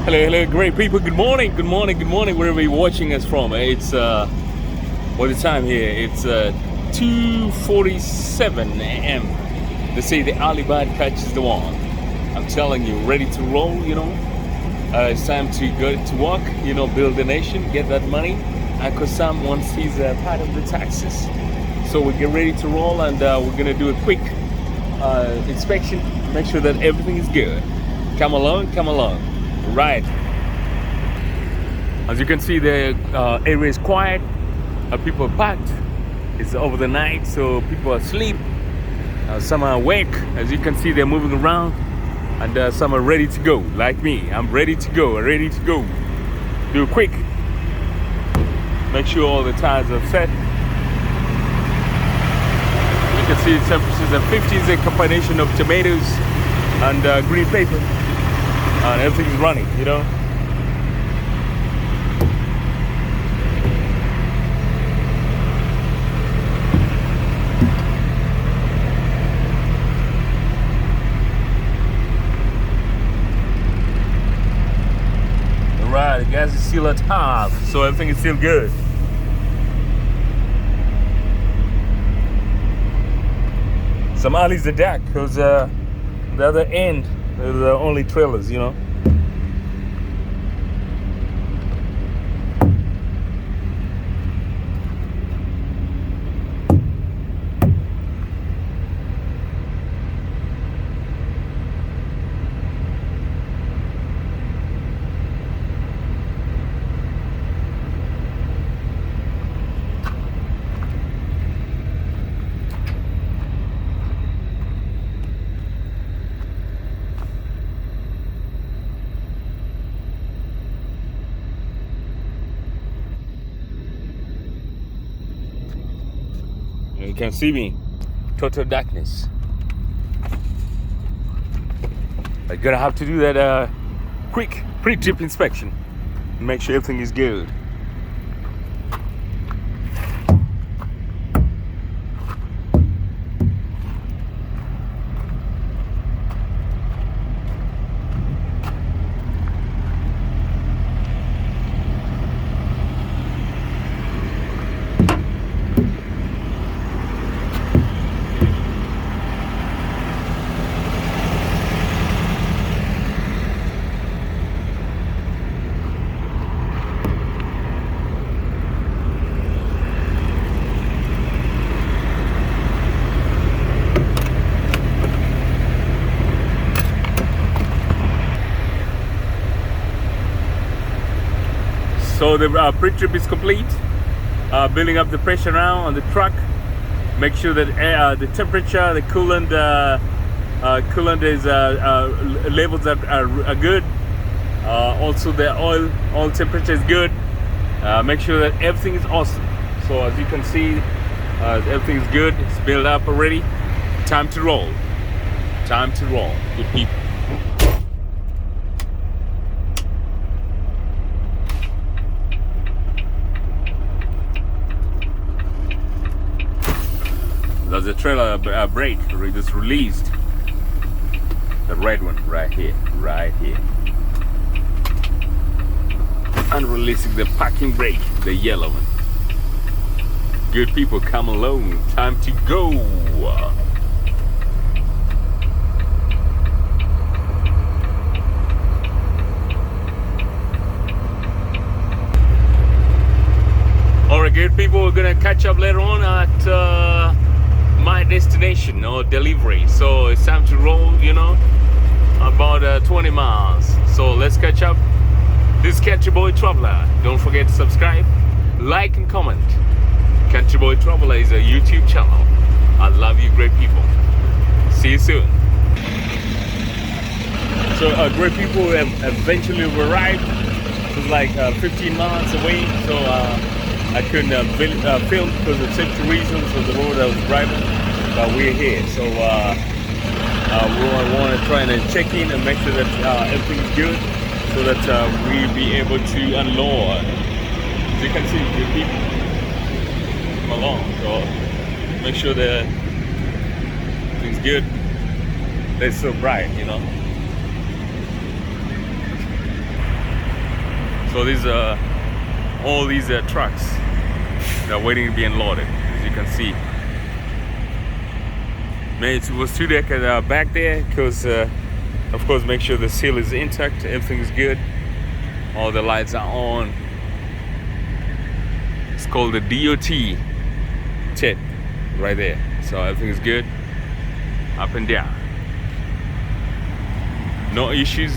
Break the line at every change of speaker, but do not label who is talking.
Hello, great people. Good morning, wherever you're watching us from. It's what the time here? It's 2:47 a.m. They say the early bird catches the worm. I'm telling you, ready to roll. It's time to go to work. Build a nation, get that money. Uncle Sam wants his part of the taxes. So we get ready to roll, and we're gonna do a quick inspection. Make sure that everything is good. Come along. Right. As you can see, the area is quiet. People are packed. It's over the night, so people are asleep. Some are awake. As you can see, they're moving around, and some are ready to go. Like me, I'm ready to go. Do it quick. Make sure all the tires are set. You can see the temperatures are 50s, a combination of tomatoes and green paper. And everything's running, Alright, the gas is still at half, so everything is still good. Some alleys are dark because the other end, the only trailers, You can see me, total darkness. I'm gonna have to do that quick pre-trip inspection. Make sure everything is good. So the pre-trip is complete. Building up the pressure now on the truck. Make sure that the temperature, the coolant is levels are good. Also the oil temperature is good. Make sure that everything is awesome. So as you can see, everything is good. It's built up already. Time to roll. Good people. There's a trailer brake just released. The red one right here. And releasing the parking brake, the yellow one. Good people, come along. Time to go. Alright, good people, we're gonna catch up later on at my destination or delivery. So it's time to roll, about 20 miles. So let's catch up. This is Country Boy Traveler. Don't forget to subscribe, like, and comment. Country Boy Traveler is a YouTube channel. I love you, great people. See you soon. So great people have eventually arrived. It's like 15 miles away. So I couldn't film because of safety reasons of the road I was driving, but we're here. So we want to try and check in and make sure that everything's good, so that we'll be able to unload. As you can see, the people come along. So make sure that everything's good. It's so bright, So these all these trucks, they're waiting to be unloaded, as you can see. Man, it was 2 deck back there because of course make sure the seal is intact, everything is good, all the lights are on. It's called the DOT TED right there, so everything is good, up and down, no issues.